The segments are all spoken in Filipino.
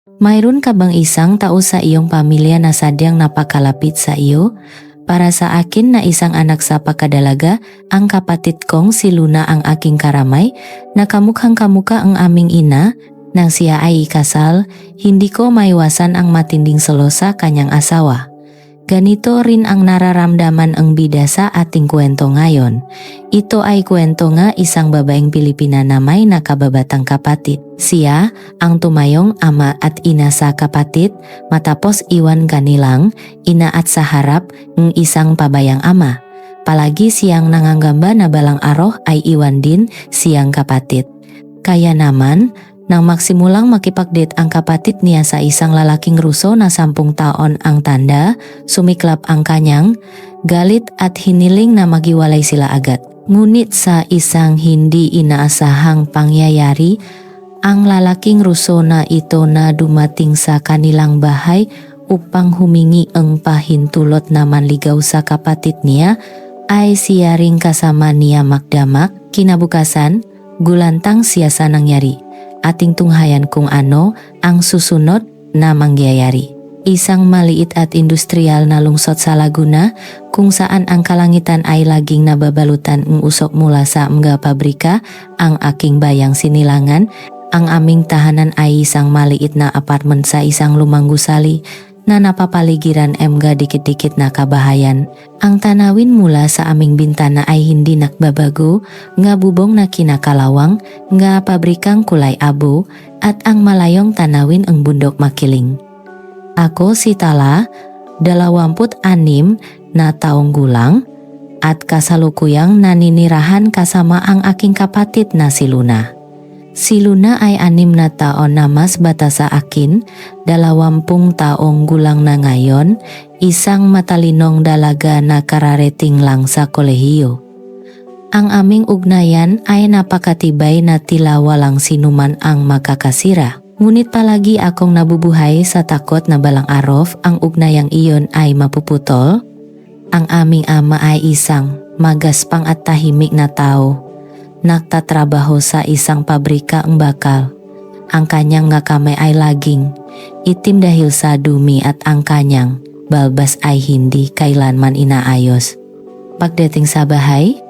Mayroon ka bang isang tao sa iyong pamilya na sadyang napakalapit sa iyo? Para sa akin na isang anak sa pakadalaga, ang kapatid kong si Luna ang aking karamay, na kamukhang-kamukha ang aming ina. Nang siya ay ikasal, hindi ko maiwasan ang matinding selo sa kanyang asawa. Ganito rin ang nararamdaman ang bida sa ating kwento ngayon. Ito ay kwento nga isang babaeng Pilipina na may nakababatang kapatid. Siya ang tumayong ama at ina sa kapatid matapos iwan kanilang ina at sa harap ng isang pabayang ama. Palagi siyang nanganggamba na balang araw ay iwan din siyang kapatid. Kaya naman, nang maksimulang makipagdate ang kapatid niya sa isang lalaking Ruso na 10 taon ang tanda, sumiklap ang kanyang galit at hiniling na maghiwalay sila agad. Ngunit sa isang hindi inaasahang pangyayari, ang lalaking Ruso na ito na dumating sa kanilang bahay upang humingi ang pahintulot na manligaw sa kapatid niya ay siya ring kasama niya magdamak. Kinabukasan, gulantang siya sa nangyari. Ating tunghayan kung ano ang susunod na mangyayari. Isang maliit at industrial na lungsod sa Laguna kung saan ang kalangitan ay laging nababalutan ng usok mula sa mga pabrika, ang aking bayang Sinilangan. Ang aming tahanan ay isang maliit na apartment sa isang lumang gusali na napapaligiran mga dikit-dikit na kabahayan. Ang tanawin mula sa aming bintana ay hindi nakbabago, nga bubong na kinakalawang, nga pabrikang kulay abo, at ang malayong tanawin ang bundok makiling. Ako si Tala, 26 na taong gulang, at kasalukuyang naninirahan kasama ang aking kapatid na si Luna. Si Luna ay 6 na taon na mas bata sa akin, 20 taong gulang na ngayon, isang matalinong dalaga na kararating lang sa kolehiyo. Ang aming ugnayan ay napakatibay na tila walang sinuman ang makakasira. Ngunit palagi akong nabubuhay sa takot na balang araw ang ugnayang iyon ay mapuputol. Ang aming ama ay isang magaspang at tahimik na tao. Nagtatrabaho sa isang pabrika ang bakal. Ang kanyang nga kamay ay laging itim dahil sa dumi at ang kanyang balbas ay hindi kailanman inaayos. Pagdating sa bahay,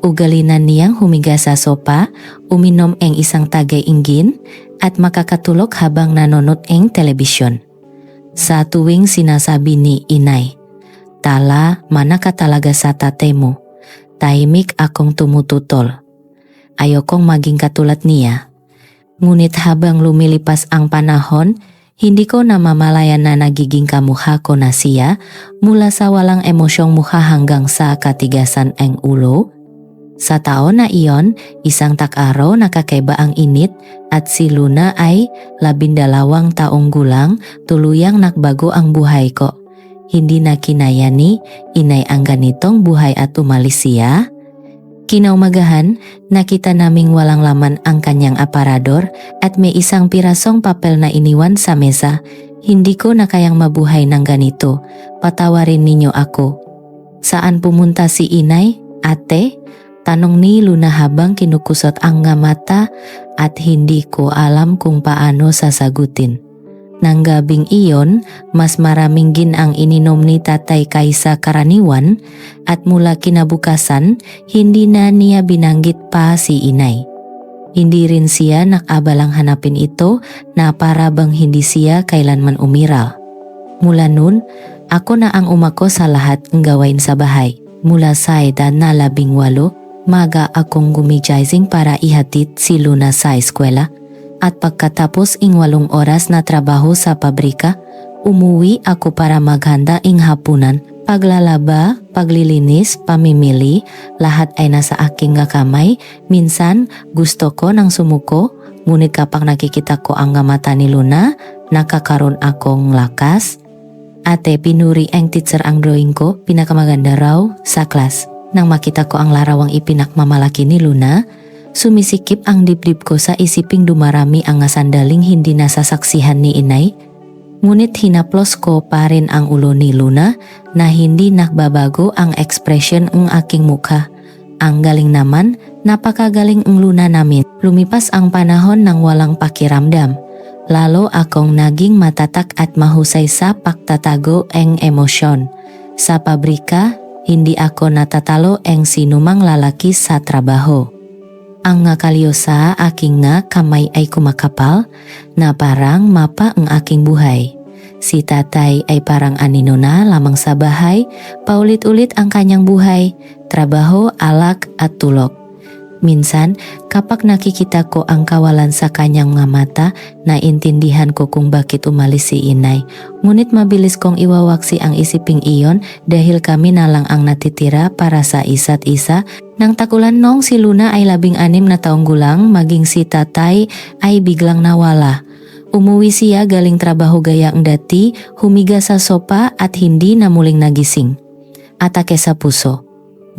ugalinan niyang humiga sa sopa, uminom ang isang tagay-inggin at makakatulog habang nanonood ang telebisyon. Sa tuwing sinasabi ni inay, "Tala, mana ka talaga sa tate mo?" Tahimik akong tumututol. Ayokong maging katulad niya. Ngunit habang lumilipas ang panahon, hindi ko namamalayan na nagiging kamukha ko na siya, mula sa walang emosyong mukha hanggang sa katigasan ang ulo. Sa taon na iyon, isang tak-araw nakakaiba ang init at si Luna ay 12 taong gulang, tuluyang nagbago ang buhay ko. Hindi na kinaya ni inay ang ganitong buhay at umalis siya. Kinaumagahan, nakita naming walang laman ang kanyang aparador at may isang pirasong papel na iniwan sa mesa. Hindi ko na kayang mabuhay ng ganito. Patawarin ninyo ako. Saan pumunta si inay, ate? Tanong ni Luna habang kinukusot ang nga mata at hindi ko alam kung paano sasagutin. Nang gabing iyon, mas maraming gin ang ininom ni tatay kaysa karaniwan at mula kinabukasan, hindi na niya binanggit pa si inay. Hindi rin siya nakabalang hanapin ito na para bang hindi siya kailanman umiral. Mula nun, ako na ang umako sa lahat ng gawain sa bahay. Mula sa edad na 18, maga akong gumigizing para ihatid si Luna sa eskwela. At pagkatapos ing 8 oras na trabaho sa pabrika, umuwi ako para maghanda ing hapunan. Paglalaba, paglilinis, pamimili, lahat ay nasa aking nga kamay. Minsan, gusto ko nang sumuko, ngunit kapag nakikita ko ang nga mata ni Luna, nakakaroon akong lakas. Ate, pinuri ang teacher ang drawing ko, pinakamaganda raw sa class. Nang makita ko ang larawang ipinakmamalaki ni Luna, sumisikip ang dibdib ko sa isiping dumarami ang sandaling hindi nasasaksihan ni inay. Ngunit hinaplos ko pa rin ang ulo ni Luna na hindi nakbabago ang ekspresyon ng aking mukha. Ang galing naman, napakagaling ang Luna namin. Lumipas ang panahon ng walang pakiramdam. Lalo akong naging matatak at mahusay sa pagtatago eng emosyon. Sa pabrika, hindi ako natatalo eng sinumang lalaki sa trabaho. Ang ngakalyo sa aking nga kamay ay kumakapal na parang mapa ang aking buhay. Si tatay ay parang anino na lamang sa bahay, paulit-ulit ang kanyang buhay, trabaho, alak at tulog. Minsan, kapag nakikita ko ang kawalan sa kanyang mga mata, naintindihan ko kung bakit umalis si inay. Ngunit mabilis kong iwawaksi ang isiping iyon dahil kami na lang ang natitira para sa isa't isa. Nang tagulan nong si Luna ay 16 na taong gulang, maging si tatay ay biglang nawala. Umuwi siya galing trabaho gaya ang dati, humiga sa sopa at hindi na muling nagising. Atake sa puso.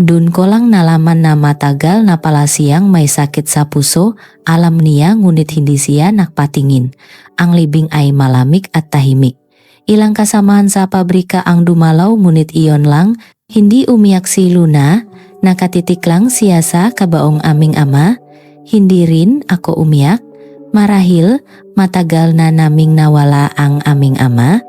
Dun ko lang nalaman na matagal na pala siyang may sakit sa puso, alam niya ngunit hindi siya nakpatingin. Ang libing ay malamig at tahimik. Ilang kasamahan sa pabrika ang dumalaw ngunit iyon lang, hindi umiyak si Luna, nakatitik lang siya sa kabaong aming ama, hindi rin ako umiyak. Marahil matagal na naming nawala ang aming ama.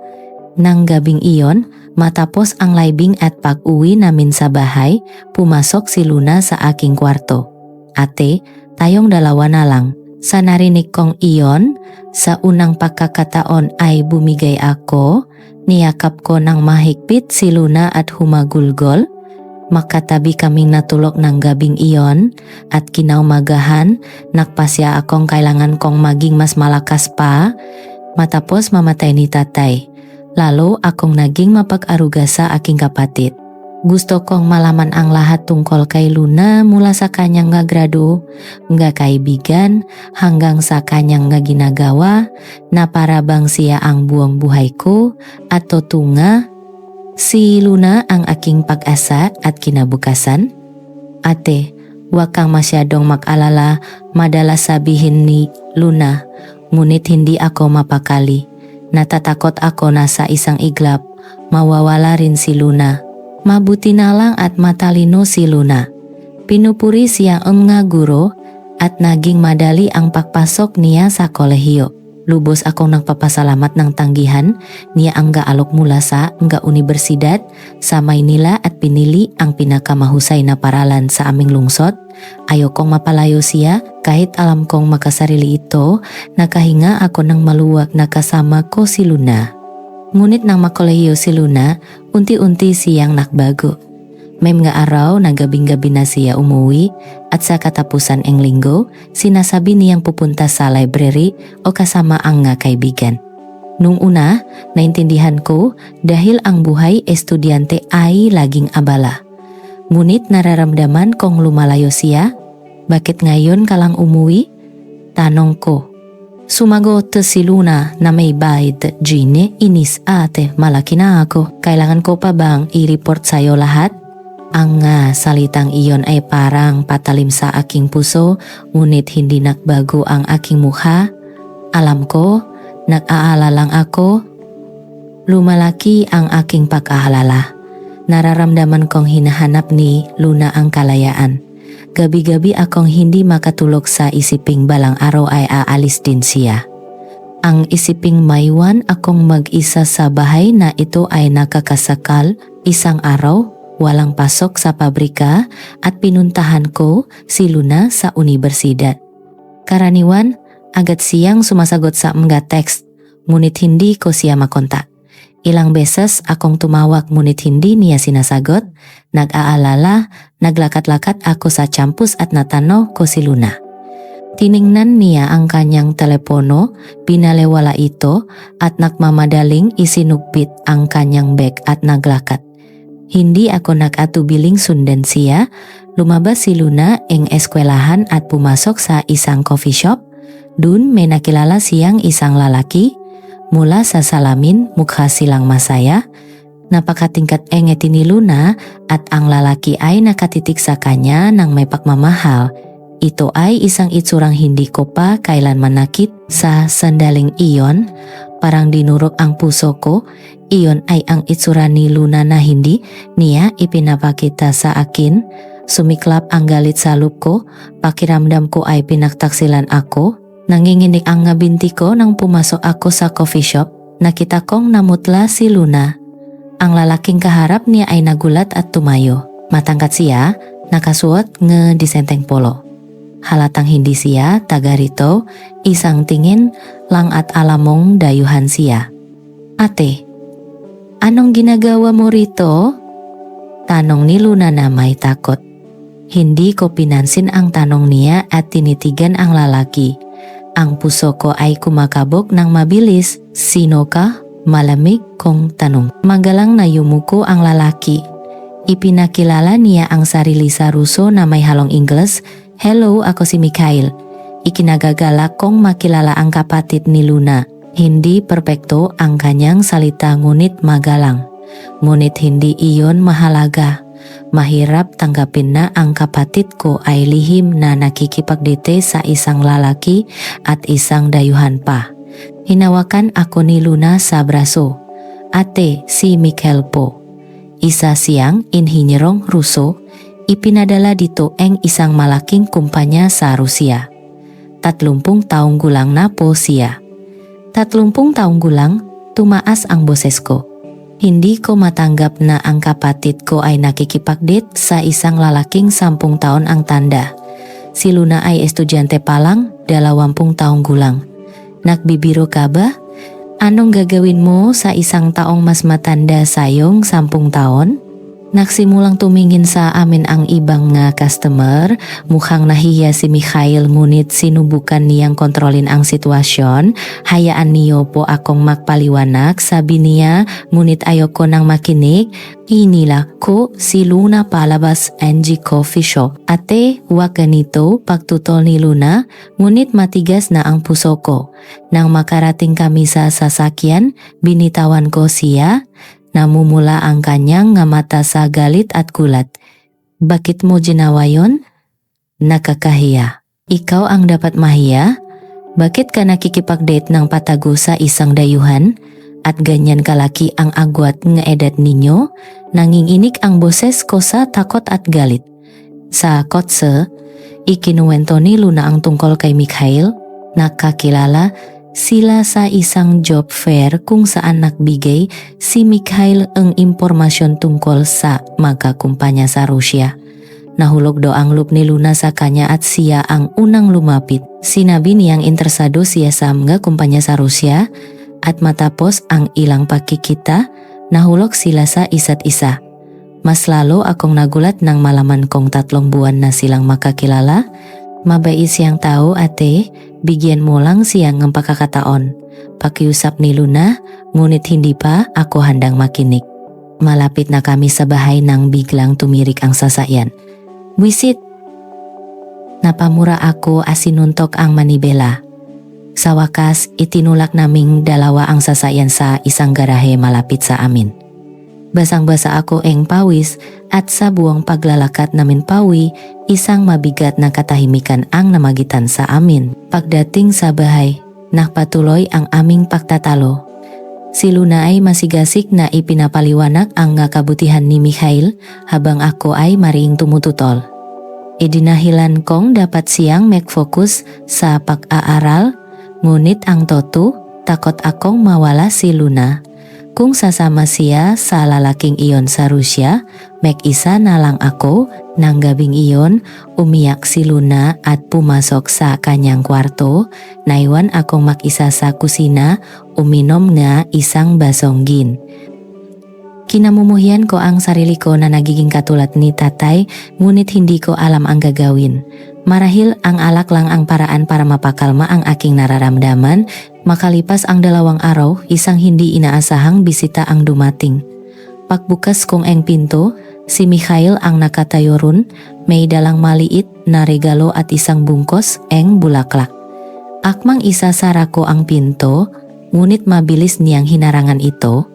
Nang gabing iyon, matapos ang libing at pag-uwi namin sa bahay, pumasok si Luna sa aking kwarto. Ate, tayong dalawa na lang. Sa narinig kong iyon, sa unang pagkakataon ay bumigay ako, niyakap ko ng mahigpit si Luna at humagulgol. Makatabi kaming natulog ng gabing iyon at kinaumagahan, nakpasya akong kailangan kong maging mas malakas pa matapos mamatay ni tatay. Lalo akong naging mapag-aruga sa aking kapatid. Gusto kong malaman ang lahat tungkol kay Luna mula sa kanyang nga grado, nga kaibigan, hanggang sa kanyang nga ginagawa na para bang siya ang buong buhay ko at totunga. Si Luna ang aking pag-asa at kinabukasan. Ate, huwag kang masyadong mag-alala, madalas sabihin ni Luna, ngunit hindi ako mapakali. Natatakot ako na sa isang iglap, mawawala rin si Luna. Mabuti na lang at matalino si Luna. Pinupuri siya ang nga guro at naging madali ang pagpasok niya sa kolehiyo. Lubos akong nagpapasalamat ng tanggihan niya ang gaalok mula sa universidad sa Maynila at pinili ang pinakamahusay na paralan sa aming lungsod. Ayokong mapalayo siya kahit alam kong makasarili ito, nakahinga ako ng maluwag na kasama ko si Luna. Ngunit nang makolehiyo si Luna, unti-unti siyang nakbago. May mga araw na gabing-gabi na siya umuwi at sa katapusan ng linggo, sinasabi niyang pupunta sa library o kasama ang nga kaibigan. Nung una, naintindihan ko dahil ang buhay estudyante ay laging abala. Ngunit nararamdaman kong lumalayo siya. Bakit ngayon ka lang umuwi? Tanong ko. Sumagot si Luna na may bayad, Gine, inis ate, malaki na ako. Kailangan ko pa bang i-report sa'yo lahat? Ang salitang iyon ay parang patalim sa aking puso, ngunit hindi nagbago ang aking mukha. Alam ko, nag-aalala lang ako. Lumalaki ang aking pag-aalala. Nararamdaman kong hinahanap ni Luna ang kalayaan. Gabi-gabi akong hindi makatulog sa isiping balang araw ay aalis din siya. Ang isiping maiwan akong mag-isa sa bahay na ito ay nakakasakal isang araw. Walang pasok sa pabrika at pinuntahan ko si Luna sa universidad. Karaniwan, agad siyang sumasagot sa mga text, ngunit hindi ko siya makontak. Ilang beses akong tumawag ngunit hindi niya sinasagot. Nag-aalala, naglakat-lakat ako sa campus at natanong ko si Luna. Tiningnan niya ang kanyang telepono, pinalewala ito at nagmamadaling isinugpit ang kanyang bag at naglakad. Hindi ako nag-atubiling sundan siya, lumabas si Luna ng eskwelahan at pumasok sa isang coffee shop. Dun may nakilala siyang isang lalaki. Mula sa salamin, mukha silang masaya. Napakatingkat ngiti ni Luna at ang lalaki ay nakatitik sa kanya ng may pagmamahal. Ito ay isang itsurang hindi ko pa kailanman nakit sa sandaling iyon. Parang dinurog ang puso ko. Iyon ay ang itsura ni Luna na hindi niya ipinapakita sa akin. Sumiklap ang galit sa loob ko. Pakiramdam ko ay pinagtaksilan ako. Nanginginig ang nga binti ko nang pumasok ako sa coffee shop. Nakita kong namutla si Luna. Ang lalaking kaharap niya ay nagulat at tumayo. Matangkat siya, nakasuot nge disenteng polo. Halatang hindi siya taga rito, isang tingin lang at alamong dayuhan siya. Ate, anong ginagawa mo rito? Tanong ni Luna na may takot. Hindi ko pinansin ang tanong niya at tinitigan ang lalaki. Ang puso ko ay kumakabog ng mabilis. Sino ka? Malamig kong tanong. Magalang na yumuko ang lalaki. Ipinakilala niya ang sarili sa Ruso na may halong Ingles. Hello, ako si Mikhail. Ikinagagalak kong makilala ang kapatid ni Luna. Hindi perpekto ang kanyang salita ngunit magalang. Ngunit hindi iyon mahalaga. Mahirap tanggapin na ang kapatid ko ay lihim na nakikipagdite sa isang lalaki at isang dayuhan pa. Hinawakan ako ni Luna sa braso. Ate, si Mikhail po. Isa siyang inhinyerong Ruso. Ipinadala dito ang isang malaking kumpanya sa Rusia. 30 taong gulang na po siya. 30 taong gulang, tumaas ang boses ko. Hindi ko matanggap na ang kapatid ko ay nakikipagdate sa isang lalaking 10 taon ang tanda. Si Luna ay estudyante pa lang, 20 taong gulang. Nagbibiro ka ba? Anong gagawin mo sa isang taong mas matanda sa iyong 10 taon? Nagsimulang tumingin sa amin ang ibang nga customer. Mukhang nahiya si Mikhail ngunit sinubukan niyang kontrolin ang sitwasyon. Hayaan niyo po akong magpaliwanag, sabi niya, ngunit ayoko nang makinig. Inila ko si Luna palabas NG Coffee Shop. Ate, huwag ganito, pagtutol ni Luna, ngunit matigas na ang puso ko. Nang makarating kami sa sasakyan, binitawan ko siya. Namumula ang kanyang nga mata sa galit at gulat. Bakit mo ginawa yon? Nakakahiya. Ikaw ang dapat mahiya? Bakit ka nakikipag-date ng patago sa isang dayuhan? At ganyan kalaki ang agwat nga edad ninyo? Nanginginig ang boses ko sa takot at galit. Sa kotse, ikinuwento ni Luna ang tungkol kay Mikhail. Nakakilala sila sa isang job fair kung saan nagbigay si Mikhail ang impormasyon tungkol sa magkakumpanya sa Rusya. Nahulog do ang loob ni Luna sa kanya at siya ang unang lumapit. Sinabi niyang interesado siya sa mga kumpanya sa Rusya at matapos ang ilang pakikita, nahulog sila sa isa't isa. Mas lalo akong nagulat nang malaman kong 3 buwan na silang makakilala. Mabait siyang tao, ate, bigyan mo lang siyang ng pagkakataon. Pakiusap ni Luna, ngunit hindi pa ako handang makinig. Malapit na kami sa bahay nang biglang tumirik ang sasakyan. Wisit! Napamura ako as sinuntok ang manibela. Sa wakas, itinulak naming dalawa ang sasakyan sa isang garahe malapit sa amin. Basang-basa ako eng pawis at sa buong paglalakad namin pawi, isang mabigat na katahimikan ang namagitan sa amin. Pagdating sa bahay, nakpatuloy ang aming pagtatalo. Si Luna ay masigasig na ipinapaliwanag ang kabutihan ni Mikhail habang ako ay mariing tumututol. Idinahilan kong dapat siyang mag-focus sa pag-aaral, ngunit ang toto, takot akong mawala si Luna. Kung sasama siya sa lalaking iyon sa Rusya, mag-isa na lang ako. Nang gabing iyon, umiyak si Luna at pumasok sa kanyang kwarto. Naiwan akong mag-isa sa kusina, uminom nga isang basong gin. Kinamumuhian ko ang sarili ko na nagiging katulad ni tatay, ngunit hindi ko alam ang gagawin. Marahil ang alak lang ang paraan para mapakalma ang aking nararamdaman. Makalipas ang 2 araw, isang hindi inaasahang bisita ang dumating. Pagbukas kong ang pinto, si Mikhail ang nakatayo ron, may dalang maliit na regalo at isang bungkos ang bulaklak. Akmang isasara ko ang pinto, ngunit mabilis niyang hinarangan ito.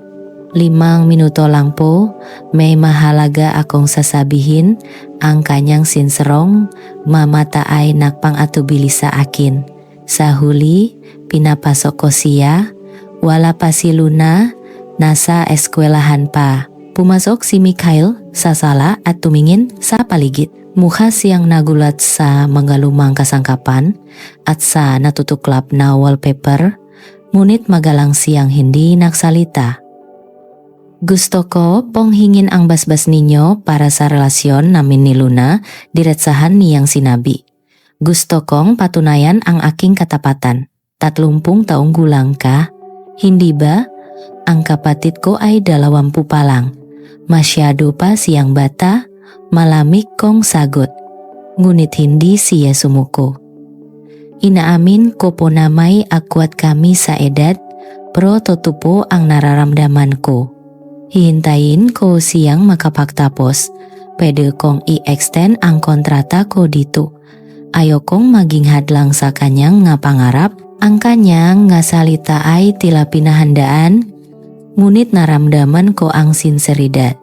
5 minuto lang po, may mahalaga akong sasabihin. Ang kanyang sinserong mamata ay nagpang-atubili sa akin. Sa huli, pinapasok ko siya. Wala pa si Luna, nasa eskwelahan pa. Pumasok si Mikhail sa sala at tumingin sa paligid. Muha siang nagulat sa mangalumang kasangkapan at sa natutuklap na wallpaper, ngunit magalang siyang hindi nagsalita. Gusto ko pong hingin ang basbas ninyo para sa relasyon namin ni Luna, diretsahan niyang sinabi. Gusto kong patunayan ang aking katapatan. 30 taong gulang ka, hindi ba? Ang kapatid ko ay 20 pa lang. Masyado pa siyang bata, malamig kong sagot. Ngunit hindi siya sumuko. Inaamin ko po na may agwat kami sa edad, pero totoo ang nararamdaman ko. Hihintayin ko siyang makapagtapos. Pwede kong i-extend ang kontrata ko dito. Ayokong maging hadlang sa kanyang nga pangarap. Ang kanyang nga salita ay tila pinahandaan, ngunit naramdaman ko ang sinseridad.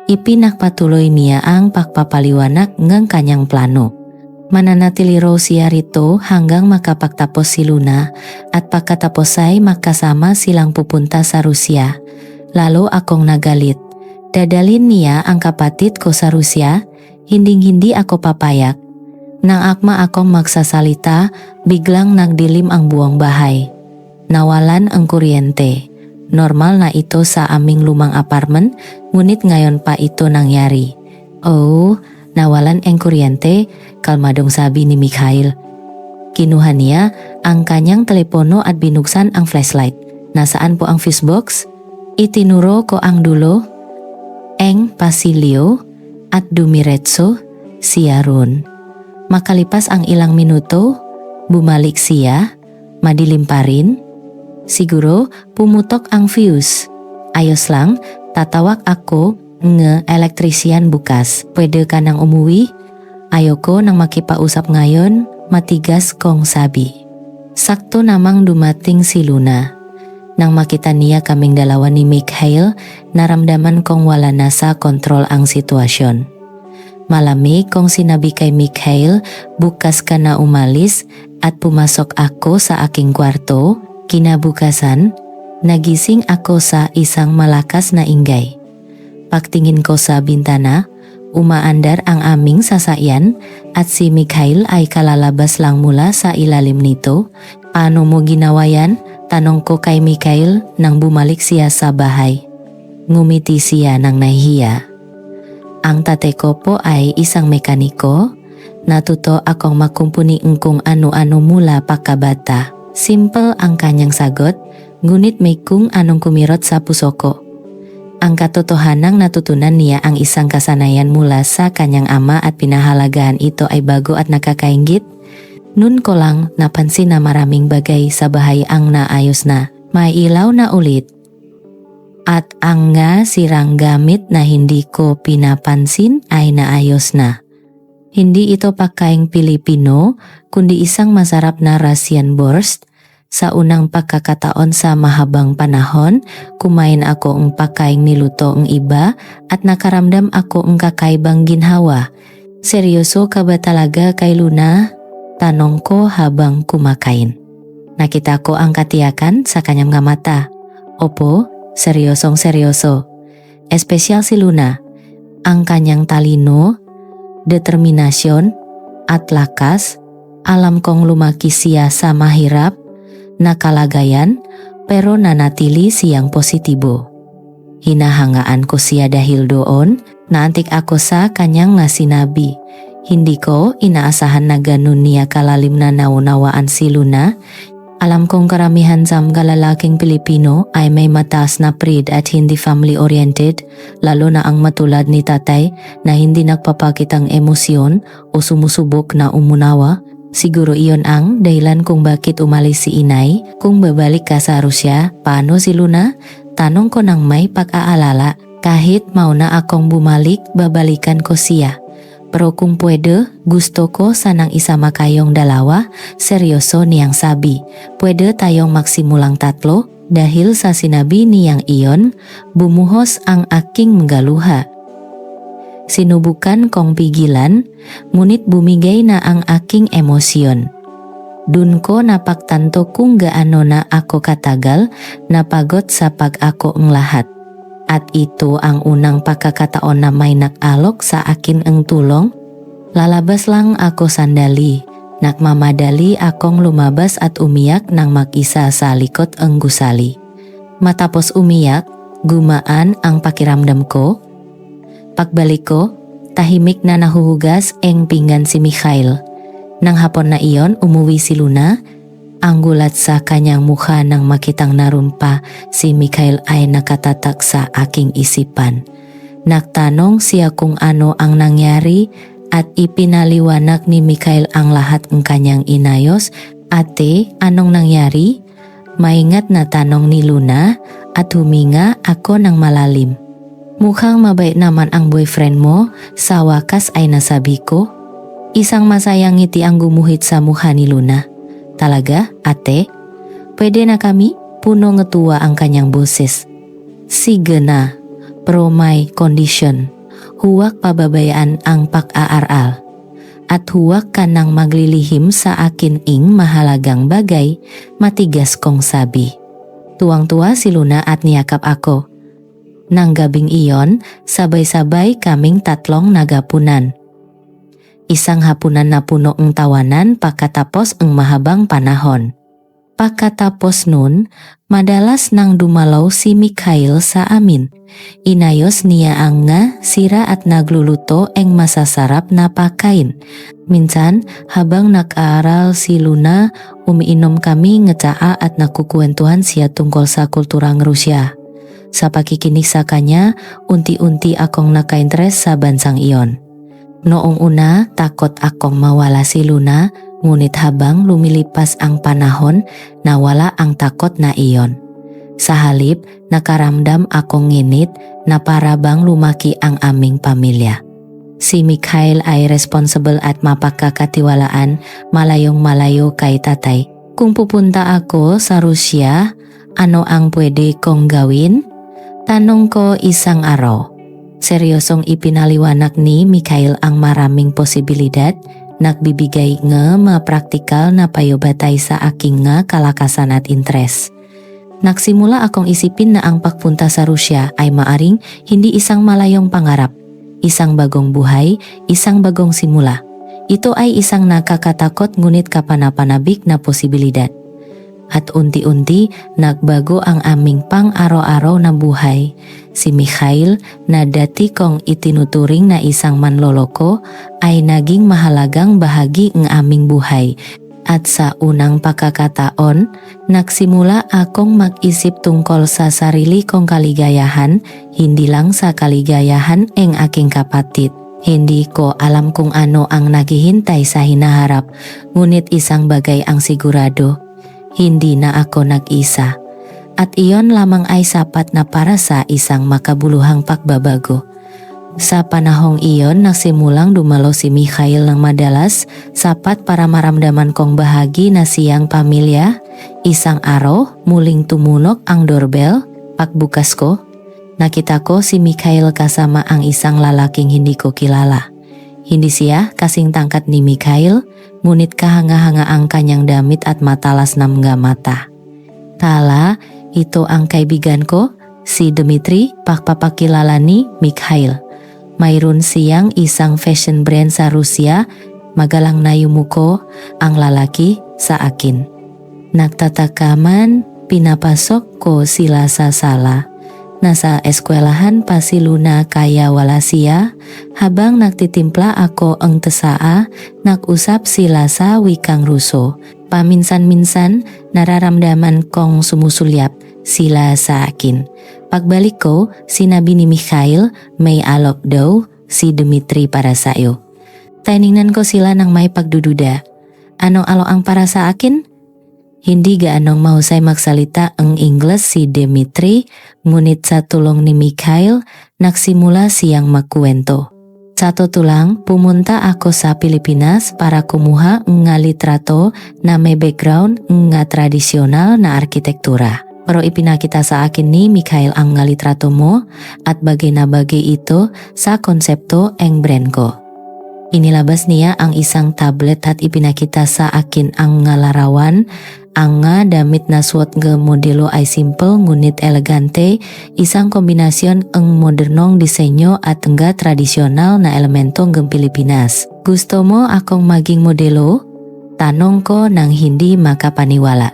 Ipinagpatuloy niya ang pagpapaliwanag ng kanyang plano. Mananatili raw siya rito hanggang makapagtapos si Luna at pagkatapos ay magkasama silang pupunta sa Rusya. Lalo akong nagalit. Dadalhin niya ang kapatid ko sa Rusya, hinding-hindi ako papayag. Nang akma akong magsasalita, biglang nagdilim ang buong bahay. Nawalan ang kuryente. Normal na ito sa aming lumang apartment, ngunit ngayon pa ito nangyari. Oh, nawalan ang kuryente, kalmadong sabi ni Mikhail. Kinuha niya ang kanyang telepono at binuksan ang flashlight. Nasaan po ang fuse box? Itinuro ko ang dulo, ang pasilyo at dumiretso siya ron. Makalipas ang ilang minuto, bumalik siya, madilim pa rin. Siguro pumutok ang fuse. Ayos lang, tatawag ako nge-elektrisian bukas. Pwede ka nang umuwi? Ayoko nang makipausap ngayon, matigas kong sabi. Sakto namang dumating si Luna. Nang makita niya kaming dalawa ni Mikhail, naramdaman kong wala na sa kontrol ang sitwasyon. Malamig kong sinabi kay Mikhail, bukas ka na umalis at pumasok ako sa aking kwarto. Kinabukasan, nagising ako sa isang malakas na ingay. Pagtingin ko sa bintana, umaandar ang aming sasakyan at si Mikhail ay kalalabas lang mula sa ilalim nito. Paano mo ginawa yan? Tanong ko kay Mikhail nang bumalik siya sa bahay. Ngumiti siya nang nahihiya. Ang tate ko po ay isang mekaniko. Natuto akong makumpuni kung ano-ano mula pagkabata. Simple ang kanyang sagot, ngunit may kung anong kumirot sa puso ko. Ang katotohanang natutunan niya ang isang kasanayan mula sa kanyang ama at pinahalagahan ito ay bago at nakakainggit. Nun ko lang napansin na maraming bagay sa bahay ang naayos na. May ilaw na ulit. At ang nga sirang gamit na hindi ko pinapansin ay naayos na. Hindi ito pagkaing Pilipino, kundi isang masarap na Russian borscht. Sa unang pagkakataon sa mahabang panahon, kumain ako ang pagkaing niluto ang iba at nakaramdam ako ang kakaibang ginhawa. Seryoso ka ba talaga kay Luna? Tanong ko habang kumakain. Nakita ko ang katiyakan sa kanyang mga mata. Opo, seryosong seryoso. Espesyal si Luna. Ang kanyang talino, determinasyon, at lakas. Alam kong lumaki siya sa mahirap na kalagayan, pero nanatili siyang positibo. Hinahangaan ko siya dahil doon, naantik ako sa kanyang nga sinabi. Hindi ko inaasahan na ganun niya kalalim na naunawaan si Luna. Alam kong karamihan sa mga lalaking Pilipino ay may mataas na pride at hindi family-oriented, lalo na ang matulad ni tatay na hindi nagpapakitang emosyon o sumusubok na umunawa. Siguro iyon ang dahilan kung bakit umalis si inay. Kung babalik ka sa Rusya, paano si Luna? Tanong ko nang may pag-aalala. Kahit mauna akong bumalik, babalikan ko siya. Pero kung pwede, gusto ko sanang isama kayong dalawa, seryoso niyang sabi. Pwede tayong magsimulang 3, dahil sa sinabi niyang iyon, bumuhos ang aking magaluha. Sinubukan kong pigilan, ngunit bumigay na ang aking emosyon. Dun ko napagtanto kung gaano na ako katagal napagod sa pag-ako ang lahat. At ito ang unang pagkakataon na may nag-alok sa akin ang tulong. Lalabas lang ako sandali, nak mamadali akong lumabas at umiyak nang mag-isa sa likod ang gusali. Matapos umiyak, gumaan ang pakiramdam ko. Pagbalik ko, tahimik na nahuhugas ang pinggan si Mikhail. Nang hapon na iyon, umuwi si Luna. Ang gulat sa kanyang mukha nang makitang naroon pa si Mikhail ay nakatatak sa aking isipan. Nagtanong siya kung ano ang nangyari at ipinaliwanag ni Mikhail ang lahat ng kanyang inayos. Ate, anong nangyari? Maingat na tanong ni Luna at huminga ako ng malalim. Mukhang mabait naman ang boyfriend mo, sa wakas ay nasabi ko. Isang masayang ngiti ang gumuhit sa mukha ni Luna. Talaga, ate? Pwede na kami? Puno ngetua ang kanyang boses. Sige na, pero may condition. Huwag pababayaan ang pag-aaral. At huwag ka nang maglilihim sa akin ing mahalagang bagay, matigas kong sabi. Tuwang-tuwa si Luna at niyakap ako. Nang gabing iyon, sabay-sabay kaming tatlong nagapunan. Isang hapunan na puno ng tawanan pagkatapos ang mahabang panahon. Pagkatapos nun, madalas nang dumalaw si Mikhail sa amin. Inayos niya ang nga, sira at nagluluto ang masasarap na pagkain. Minsan, habang nag-aaral si Luna, umiinom kami ngetsaa at nakukwentuhan siya tungkol sa kulturang Rusya. Sa pakikinig sa kanya, unti-unti akong naka-interes sa bansang iyon. Noong una, takot akong mawala si Luna, ngunit habang lumilipas ang panahon, nawala ang takot na iyon. Sa halip, nakaramdam akong nginit na para bang lumaki ang aming pamilya. Si Mikhail ay responsible at mapagkakatiwalaan, malayong-malayo kay tatay. Kung pupunta ako sa Rusya, ano ang pwede kong gawin? Tanong ko isang araw. Seryosong ipinaliwanag ni Mikhail ang maraming posibilidad, nagbibigay nga mapraktikal na payobatay sa aking nga kalakasan at interes. Nagsimula akong isipin na ang pagpunta sa Rusya ay maaring hindi isang malayong pangarap, isang bagong buhay, isang bagong simula. Ito ay isang nakakatakot ngunit kapanapanabik na posibilidad. At unti-unti nagbago ang aming pang-araw-araw na buhay. Si Mikhail na dati kong itinuturing na isang manloloko ay naging mahalagang bahagi ng aming buhay. At sa unang pagkakataon, nagsimula akong mag-isip tungkol sa sarili kong kaligayahan, hindi lang sa kaligayahan ng aking kapatid. Hindi ko alam kung ano ang naghihintay sa hinaharap, ngunit isang bagay ang sigurado. Hindi na ako nag-isa. At iyon lamang ay sapat na para sa isang makabuluhang pagbabago. Sa panahong iyon, nagsimulang dumalo si Mikhail ng madalas, sapat para maramdaman kong bahagi na siyang pamilya. Isang araw, muling tumunog ang doorbell. Pagbukas ko, nakita ko si Mikhail kasama ang isang lalaking hindi ko kilala. Hindi siya kasing tangkat ni Mikhail, ngunit kahanga-hanga ang kanyang damit at matalas na mga mata. Tala, ito ang kaibigan ko, si Dmitri, pagpapakilala ni Mikhail. Mayroon siyang isang fashion brand sa Rusya, magalang na yumuko ang lalaki sa akin. Nagtatakaman, pinapasok ko sila sa sala. Nasa eskwelahan pa si Luna kaya wala siya. Habang nagtitimpla ako ang tesaa, nag-usap sila sa wikang Ruso. Paminsan-minsan, nararamdaman kong sumusulyap sila sa akin. Pagbalik ko, sinabi ni Mikhail, may alok daw si Dmitri para sa iyo. Tiningnan ko sila nang may pagdududa. Anong alok ang para sa akin? Hindi gaanong mahusay magsalita ang Ingles si Dmitri, ngunit sa tulong ni Mikhail, nagsimula siyang magkuwento. Sa totoo lang, pumunta ako sa Pilipinas para kumuha ng litrato na may background ng tradisyonal na arkitektura. Pero ipinakita sa akin ni Mikhail ang litrato mo at bagay na bagay ito sa konsepto ng brand ko. Inilabas niya ang isang tablet at ipinakita sa akin ang larawan Anga damit na suot nge modelo ay simple ngunit elegante, isang kombinasyon eng modernong disenyo at engga tradisional na elemento ng Pilipinas. Gusto mo akong maging modelo? Tanong ko nang hindi makapaniwala.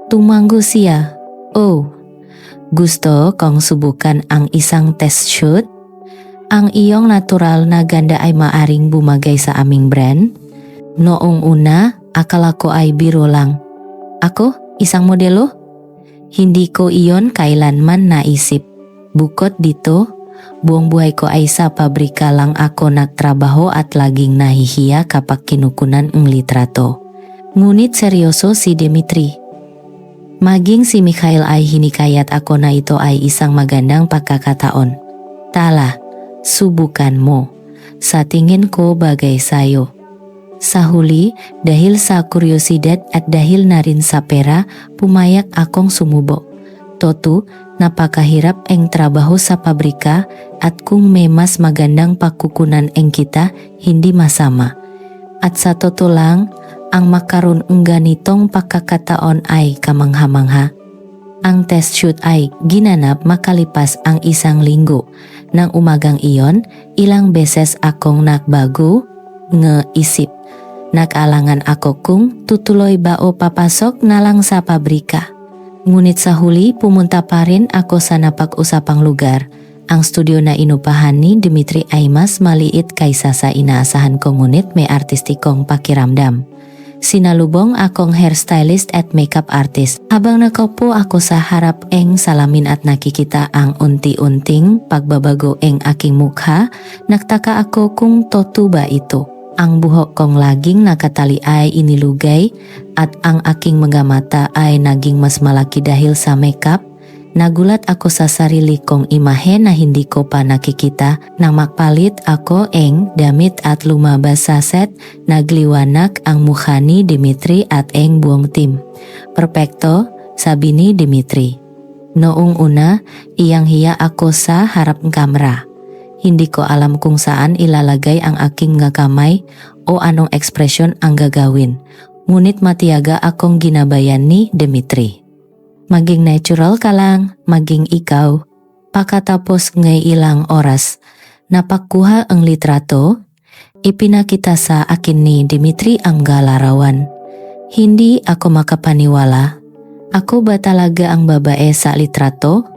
Tumanggo siya. Oh, gusto kong subukan ang isang test shoot? Ang iyong natural na ganda ay maaring bumagay sa aming brand? Noong una, akala ko ay biro lang. Ako, isang modelo? Hindi ko iyon kailanman naisip. Bukod dito, buong buhay ko ay sa pabrika lang ako nagtrabaho at laging nahihiya kapag kinukunan ng litrato. Ngunit seryoso si Dimitri. Maging si Mikhail ay hinikayat ako na ito ay isang magandang pagkakataon. Tala, subukan mo. Sa tingin ko bagay sayo. Sa huli, dahil sa kuryosidad at dahil na rin sa pera, pumayak akong sumubo. Totu, napakahirap ang trabaho sa pabrika at kung may mas magandang pagkukunan ang kita, hindi masama. At sa totoo lang, ang makaroon ng ganitong pagkakataon ay kamangha-mangha. Ang test shoot ay ginanap makalipas ang isang linggo. Nang umagang iyon, ilang beses akong nagbago, ngeisip. Nag-alangan ako kung tutuloy ba o papasok na lang sa pabrika. Ngunit sa huli pumunta pa rin ako sa napag-usapang lugar. Ang studio na inupahan ni Dimitri ay mas maliit kaysa sa inaasahan ko ngunit may artistikong pakiramdam. Sinalubong akong hairstylist at makeup artist. Habang nakaupo ako sa harap eng salamin at nakikita ang unti-unting pagbabago eng aking mukha, nagtaka ako kung totoo ba ito. Ang buhok kong laging nakatali ay inilugay at ang aking mga mata ay naging mas malaki dahil sa makeup. Nagulat ako sa sarili kong imahe na hindi ko pa nakikita. Nang magpalit ako eng damit at lumabas sa set, nagliwanag ang mukha ni Dimitri at eng buong team. Perpekto, sabi ni Dimitri. Noong una, iyang hiya ako sa harap ng kamera. Hindi ko alam kung saan ilalagay ang aking nga kamay o anong ekspresyon ang gagawin. Ngunit matiyaga akong ginabayan ni Dimitri. Maging natural ka lang, maging ikaw. Pagkatapos ngay ilang oras, napakuha ang litrato, ipinakita sa akin ni Dimitri ang larawan. Hindi ako makapaniwala. Ako ba talaga ang babae sa litrato?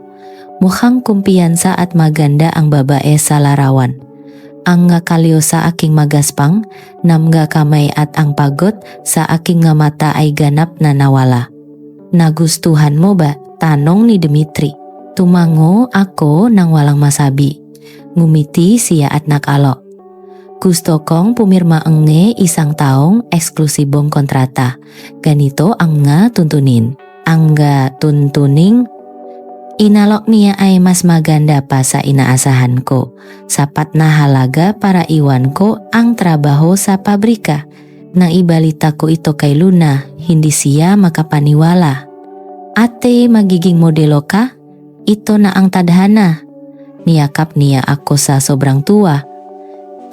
Mukhang kumpiyansa at maganda ang babae sa larawan. Ang nga kalyo sa aking magaspang, nga kamay at ang pagod sa aking nga mata ay ganap na nawala. Nagustuhan mo ba? Tanong ni Dimitri. Tumango ako nang walang masabi. Ngumiti siya at nakalo. Gusto kong pumirma ang isang taong eksklusibong kontrata. Ganito ang nga tuntunin. Ang nga tuntuning inalok niya ay mas maganda pa sa inaasahan ko. Sapat na halaga para iwan ko ang trabaho sa pabrika. Nang ibalita ko ito kay Luna, hindi siya makapaniwala. Ate, magiging modelo ka? Ito na ang tadhana. Niyakap niya ako sa sobrang tuwa.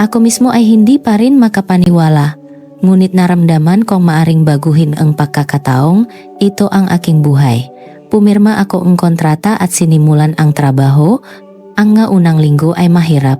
Ako mismo ay hindi pa rin makapaniwala. Ngunit naramdaman kong maaring baguhin ang pagkakataong ito ang aking buhay. Pumirma ako ang kontrata at sinimulan ang trabaho. Ang nga unang linggo ay mahirap.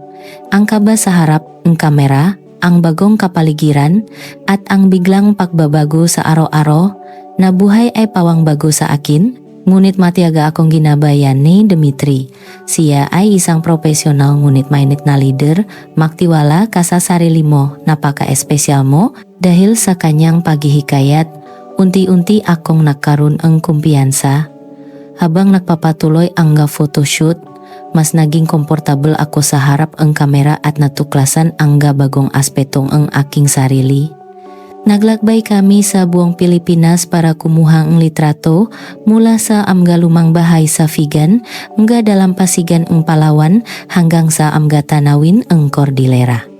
Ang kaba sa harap ng kamera, ang bagong kapaligiran, at ang biglang pagbabago sa araw-araw na buhay ay pawang bago sa akin. Ngunit matiyaga akong ginabayan ni Dimitri. Siya ay isang profesional ngunit mainit na leader. Magtiwala ka sa sarili mo, napaka-espesyal mo dahil sa kanyang paghihikayat. Unti-unti akong nagkaroon ng kumpiyansa. Habang nagpapatuloy ang photoshoot, mas naging komportable ako sa harap ang kamera at natuklasan ang bagong aspetong ang aking sarili. Naglakbay kami sa buong Pilipinas para kumuha ang litrato mula sa amga lumang bahay sa Vigan, hangga dalampasigan ang Palawan hanggang sa amga tanawin ang Cordillera.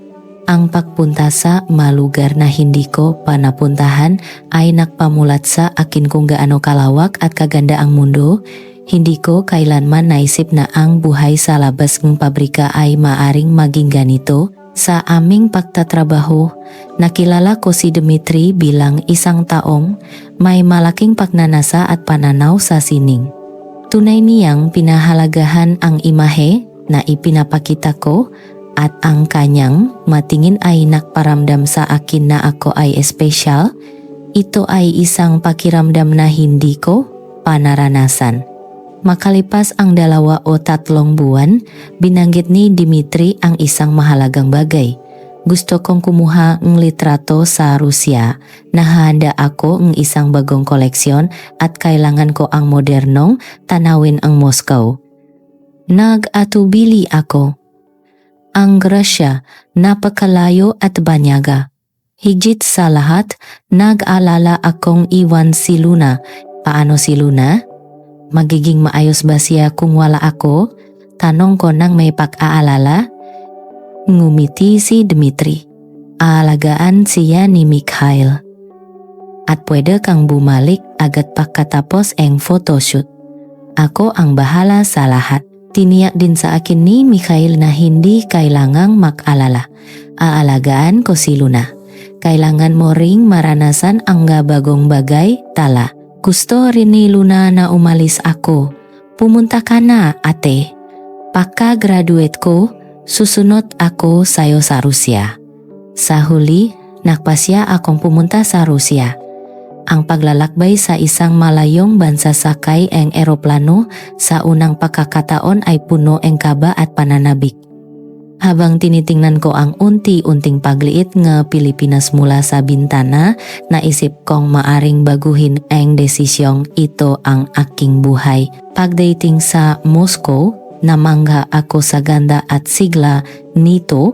Ang pagpunta sa malugar na hindi ko pa napuntahan ay nagpamulat sa akin kung gaano kalawak at kaganda ang mundo. Hindi ko kailanman naisip na ang buhay sa labas ng pabrika ay maaring maging ganito. Sa aming pagtatrabaho, nakilala ko si Dimitri bilang isang taong may malaking pagnanasa at pananaw sa sining. Tunay niyang pinahalagahan ang imahe na ipinapakita ko at ang kanyang matingin ay nakparamdam sa akin na ako ay espesyal. Ito ay isang pakiramdam na hindi ko panaranasan. Makalipas ang 2 o 3 buwan, binanggit ni Dimitri ang isang mahalagang bagay. Gusto kong kumuha ng litrato sa Rusya. Nahahanda ako ng isang bagong koleksyon at kailangan ko ang modernong tanawin ang Moscow. Nag-atubili ako. Ang Rusya, napakalayo at banyaga. Higit sa lahat, nag-alala akong iwan si Luna. Paano si Luna? Magiging maayos ba siya kung wala ako? Tanong ko nang may pag-aalala. Ngumiti si Dimitri. Aalagaan siya ni Mikhail. At pwede kang bumalik agad pagkatapos ang photoshoot. Ako ang bahala sa lahat. Tiniyak din sa akin ni Mikhail na hindi kailangang mag-alala. Aalagaan ko si Luna. Kailangan mo ring maranasan ang bagong bagay, tala. Gusto rin ni Luna na umalis ako. Pumunta ka na, ate. Pagka-graduate ko, susunod ako sa'yo sa Rusya. Sa huli, nagpasya akong pumunta sa Rusya. Ang paglalakbay sa isang malayong bansa sakay ang eroplano sa unang pagkakataon ay puno ang kaba at pananabik. Habang tinitingnan ko ang unti-unting pagliit ng Pilipinas mula sa bintana, naisip kong maaring baguhin ang desisyong ito ang aking buhay. Pagdating sa Moscow, namangha ako sa ganda at sigla nito.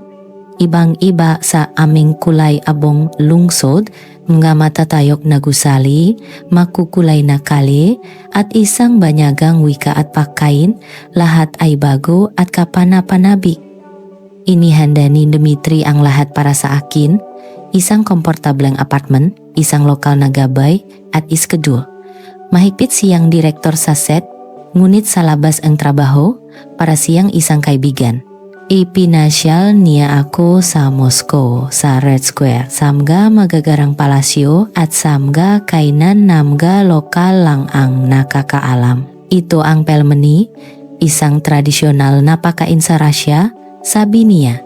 Ibang-iba sa aming kulay abong lungsod, mga matatayok na gusali, makukulay na kali, at isang banyagang wika at pagkain, lahat ay bago at kapana-panabik. Inihanda ni Dimitri ang lahat para sa akin, isang komportableng apartment, isang lokal na gabay, at iskedul. Mahigpit siyang direktor sa set, ngunit sa labas ang trabaho, para siyang isang kaibigan. Ipinasyal niya ako sa Moscow, sa Red Square, samga magagarang palasyo at samga kainan namga lokal lang ang nakakaalam. Ito ang pelmeni, isang tradisyonal na pagkain sa Rusya, sabi niya.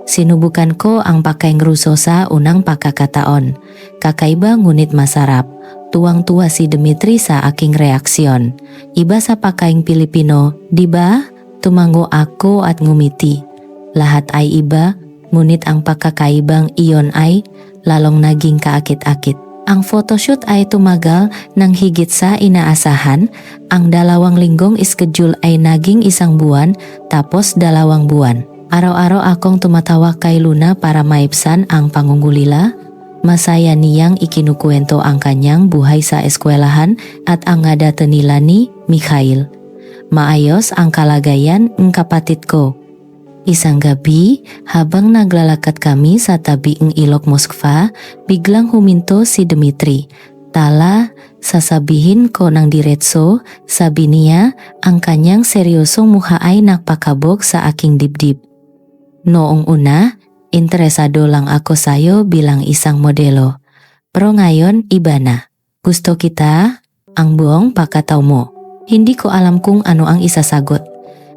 Sinubukan ko ang pagkain Ruso sa unang pagkakataon. Kakaiba ngunit masarap. Tuwang-tuwa si Dimitri sa aking reaksyon. Iba sa pagkain Pilipino, di ba? Tumango ako at ngumiti. Lahat ay iba, ngunit ang pagkakaibang iyon ay lalong naging kaakit-akit. Ang photoshoot ay tumagal ng higit sa inaasahan. Ang 2 linggong schedule ay naging 1 buwan, tapos 2 buwan. Araw-araw akong tumatawa kay Luna para maibsan ang pangungulila. Masaya niyang ikinukwento ang kanyang buhay sa eskwelahan at ang data nila ni Mikhail. Maayos ang kalagayan ng kapatid ko. Isang gabi, habang naglalakad kami sa tabi ng Ilog Moskva, biglang huminto si Dimitri. Tala, sasabihin ko ng diretso, sabi niya, ang kanyang seryosong mukha ay nagpakabog sa aking dibdib. Noong una, interesado lang ako sa'yo bilang isang modelo. Pero ngayon, iba na. Gusto kita, ang buong pagkatao mo. Hindi ko alam kung ano ang isasagot.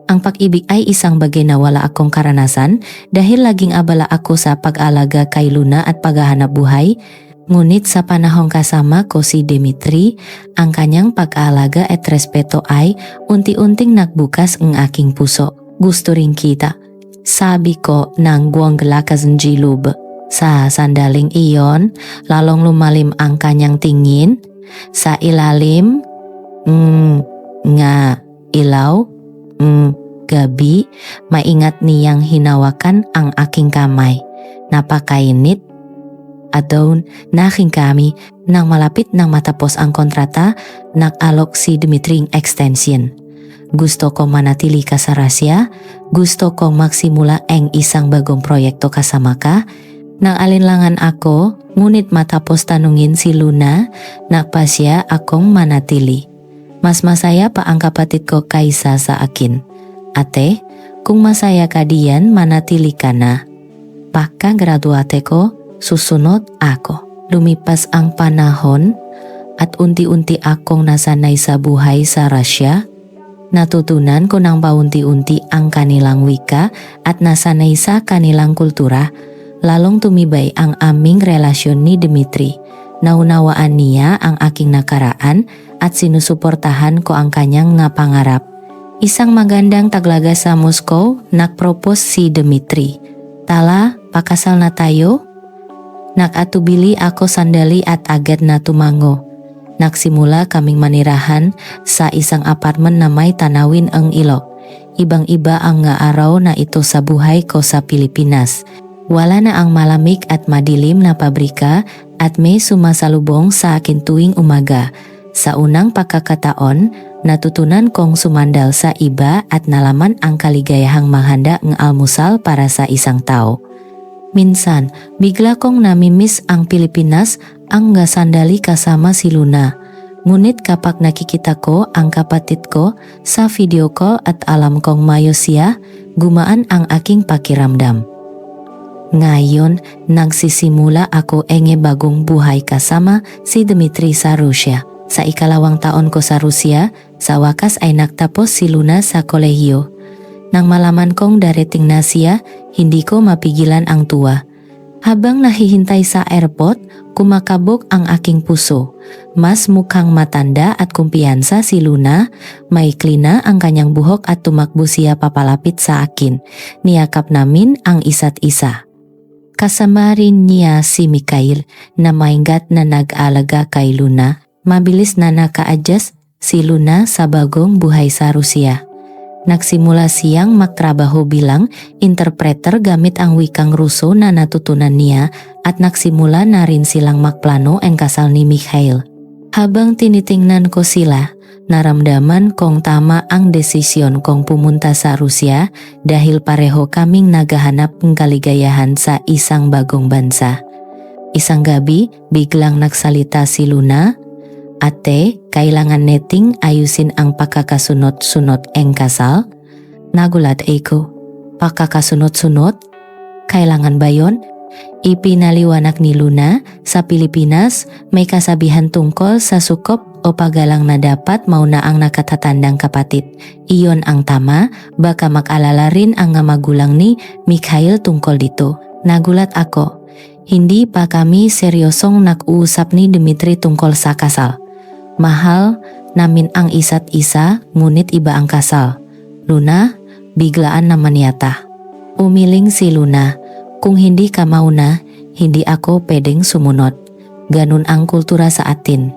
Ang pag-ibig ay isang bagay na wala akong karanasan dahil laging abala ako sa pag-alaga kay Luna at paghahanap buhay. Ngunit sa panahong kasama ko si Dimitri, ang kanyang pag-alaga at respeto ay unti-unting nagbukas ang aking puso. Gusto rin kita. Sabi ko ng buong lakas ng jilub. Sa sandaling iyon, lalong lumalim ang kanyang tingin. Sa ilalim, nga ilaw, gabi, maingat niyang hinawakan ang aking kamay. Napakainit. Adon, naking kami, nang malapit nang matapos ang kontrata, nag-alok si Dimitri extension. Gusto kong manatili ka sa Rusya, gusto kong magsimula ang isang bagong proyekto kasama ka. Nang alinlangan ako, ngunit matapos tanungin si Luna, nagpasya akong manatili. Mas masaya pa ang kapatid ko kaysa sa akin. Ate, kung masaya ka diyan, manatili ka na. pagka-graduate ko, susunod ako. Lumipas ang panahon at unti-unti akong nasanay sa buhay sa Russia. Natutunan ko ng paunti-unti ang kanilang wika at nasanay sa kanilang kultura. Lalong tumibay ang aming relasyon ni Dmitry. Naunawaan niya ang aking nakaraan at sinusuportahan ko ang kanyang nga pangarap. Isang magandang taglaga sa Moscow, nagpropose si Dmitry. Tala, pakasal na tayo? Nakatubili ako sandali at agad na tumango. Nagsimula kaming manirahan sa isang apartment na may tanawin ang ilog. Ibang-iba ang nga araw na ito sa buhay ko sa Pilipinas. Wala na ang malamig at madilim na pabrika at may sumasalubong sa akin tuwing umaga. Sa unang pagkakataon, natutunan kong sumandal sa iba at nalaman ang kaligayahang maghanda ng almusal para sa isang tao. Minsan, bigla kong namimiss ang Pilipinas ang nga sandali kasama si Luna. Ngunit kapag nakikita ko ang kapatid ko sa video call at alam kong mayo siya, gumaan ang aking pakiramdam. Ngayon, nagsisimula ako bagong buhay kasama si Dmitry sa Russia. Sa ikalawang taon ko sa Russia, sa wakas ay nagtapos si Luna sa kolehiyo. Nang malaman kong darating na siya, hindi ko mapigilan ang tuwa. Habang nahihintay sa airport, kumakabog ang aking puso. Mas mukhang matanda at kumpiyansa si Luna, maikli na ang kanyang buhok at tumakbo siya papalapit sa akin. Niyakap namin ang isa't isa. Kasama rin niya si Mikhail na maingat na nag-alaga kay Luna. Mabilis na naka-adjust si Luna sa bagong buhay sa Russia. Nagsimula siyang magtrabaho bilang interpreter gamit ang wikang Ruso na natutunan niya at nagsimula na rin silang magplano ang kasal ni Mikhail. Habang tinitingnan ko sila, naramdaman kong tama ang desisyon kong pumunta sa Russia dahil pareho kaming naghahanap ng kaligayahan sa isang bagong bansa. Isang gabi, biglang nagsalita si Luna, "Ate, kailangan nating ayusin ang pagkakasunod-sunod ang kasal?" Nagulat ako. Pagkakasunod-sunod? Kailangan ba yon? Ipinaliwanag ni Luna, sa Pilipinas may kasabihan tungkol sa sukop o pagalang na dapat mauna ang nakatatandang kapatid. Iyon ang tama, baka mag-alala rin ang magulang ni Mikhail tungkol dito. Nagulat ako. Hindi pa kami seryosong nag-uusap ni Dmitry tungkol sa kasal. Mahal namin ang isa't isa, ngunit iba ang kasal. Luna, biglaan naman yata. Umiling si Luna, kung hindi ka mauna, hindi ako pwedeng sumunod. Ganun ang kultura sa atin.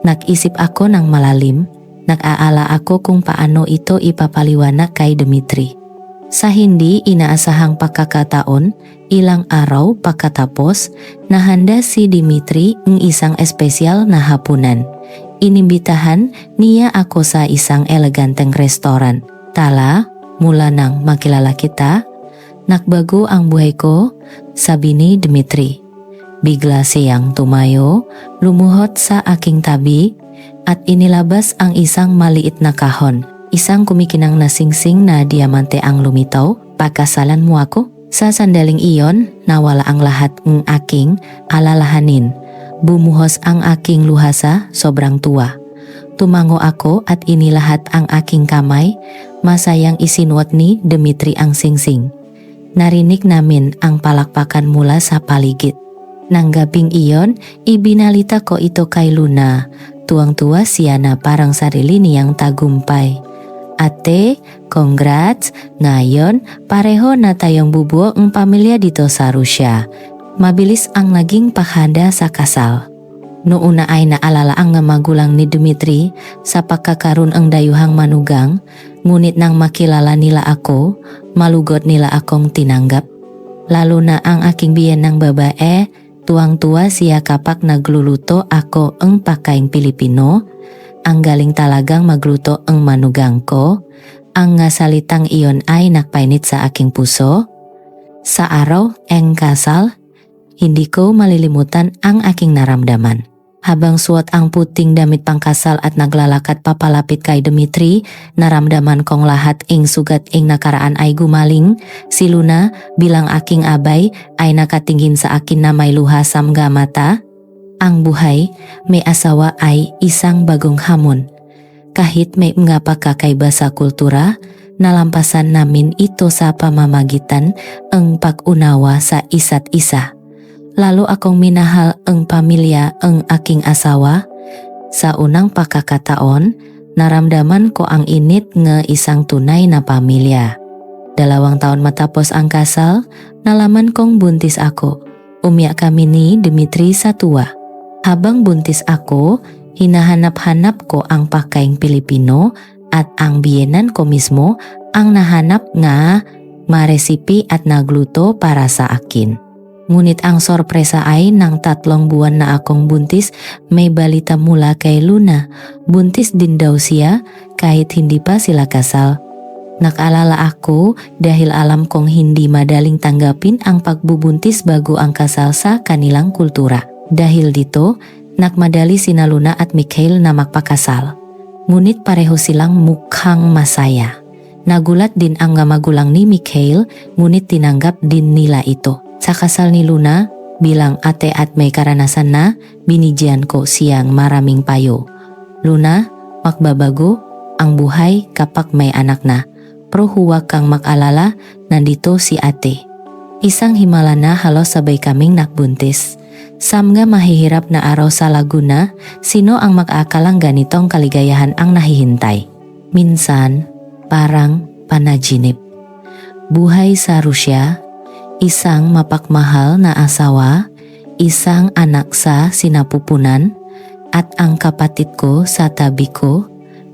Nag-isip ako ng malalim, nag-aala ako kung paano ito ipapaliwanag kay Dmitry. Sa hindi inaasahang pagkakataon, ilang araw pagkatapos, nahanda si Dmitry ng isang espesyal na hapunan. Inimbitahan niya ako sa isang eleganteng restoran. Tala, mula nang makilala kita, nagbago ang buhay ko, sabi ni Dmitry. Bigla siyang tumayo, lumuhod sa aking tabi, at inilabas ang isang maliit na kahon. Isang kumikinang na singsing na diamante ang lumitaw. "Pagkasalan mo ako?" Sa sandaling iyon, nawala ang lahat ng aking alalahanin. Bumuhos ang aking luha sa sobrang tuwa. Tumango ako at inilahat ang aking kamay, masayang isinuot ni Dmitry ang singsing. Narinig namin ang palakpakan mula sa paligid. Nang gabing iyon, ibinalita ko ito kay Luna. Tuwang-tuwa siya na parang sarili niyang tagumpay. "Ate, congrats! Ngayon, pareho na tayong bubuo ng pamilya dito sa Russia." Mabilis ang naging paghanda sa kasal. Noona ay naalala ang magulang ni Dmitry sa pagkakaroon ang dayuhang manugang, ngunit nang makilala nila ako, malugod nila akong tinanggap. Lalo na ang aking biyenang babae, tuwang-tuwa siya kapag nagluluto ako ang pagkaing Pilipino. Ang galing talagang magluto ang manugang ko. Ang nga salitang iyon ay nakpainit sa aking puso. Sa araw ang kasal, hindi ko malilimutan ang aking naramdaman. Habang suot ang puting damit pangkasal at naglalakat papalapit kay Dimitri, naramdaman kong lahat ing sugat ing nakaraan ay gumaling. Si Luna, bilang aking abay, ay nakatingin sa akin na may luha sa mga mata. Ang buhay, may asawa ay isang bagong hamon. Kahit may mga pagkakaiba sa kultura, nalampasan namin ito sa pamamagitan ang pag-unawa sa isa't isa. Lalo akong minahal ang pamilya ang aking asawa. Sa unang pagkakataon, naramdaman ko ang init ng isang tunay na pamilya. 2 taon matapos ang kasal, nalaman kong buntis ako. Umiyak kami ni Dimitri sa tuwa. Habang buntis ako, hinahanap-hanap ko ang pakaing Pilipino at ang biyenan ko mismo ang nahanap nga maresipi at nagluto para sa akin. Ngunit ang sorpresa ay nang 3 buwan na akong buntis, may balita mula kay Luna. Buntis din daw siya kahit hindi pa sila kasal. Nakaalala ako dahil alam kong hindi madaling tanggapin ang pagbubuntis bago ang kasal sa kanilang kultura. Dahil dito, nakmadali sina Luna at Mikhail na magpakasal. Ngunit pareho silang mukhang masaya. Nagulat din ang magulang ni Mikhail, ngunit tinanggap din nila ito. Sa kasal ni Luna, bilang ate at may karanasan na, binigyan ko siyang maraming payo. Luna, magbabago ang buhay kapag may anak na. Pero huwag kang mag-alala, nandito si ate. Isang himala na halos sabay kaming nakbuntis. Sa mga mahihirap na araw sa Laguna, sino ang mag-aakalang ganitong kaligayahan ang nahihintay? Minsan, parang panaginip. Buhay sa Rusya, isang mapagmahal na asawa, isang anak sa sinapupunan, at ang kapatid ko sa tabi ko,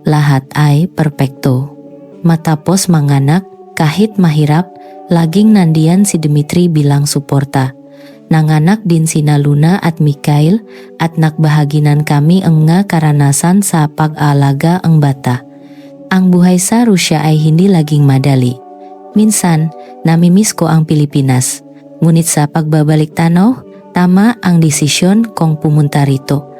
lahat ay perpekto. Matapos manganak, kahit mahirap, laging nandiyan si Dimitri bilang suporta. Nanganak din sina Luna at Mikhail at nakbahaginan kami ang nga karanasan sa pag-alaga ang bata. Ang buhay sa Rusya ay hindi laging madali. Minsan, namimiss ko ang Pilipinas. Ngunit sa pagbabalik tanaw, tama ang desisyon kong pumunta rito.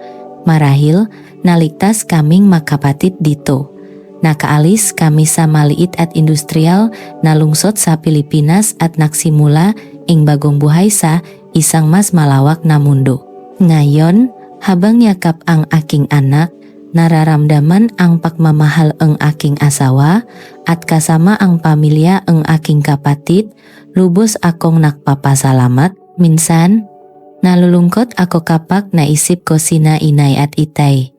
Marahil, naligtas kaming magkapatid dito. Nakaalis kami sa maliit at industrial na lungsod sa Pilipinas at nagsimula ing bagong buhay sa isang mas malawak na mundo. Ngayon, habang yakap ang aking anak, nararamdaman ang pagmamahal ang aking asawa at kasama ang pamilya ang aking kapatid, lubos akong nagpapasalamat. Minsan, nalulungkot ako kapag naisip ko sina inay at itay.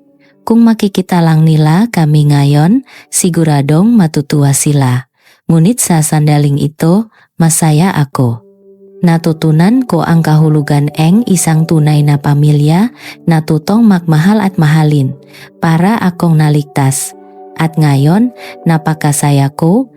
Kung makikita lang nila kami ngayon, siguradong matutuwa sila. Ngunit sa sandaling ito, masaya ako. Natutunan ko ang kahulugan ng isang tunay na pamilya na tutong magmahal at mahalin para akong naligtas. At ngayon, napakasaya ko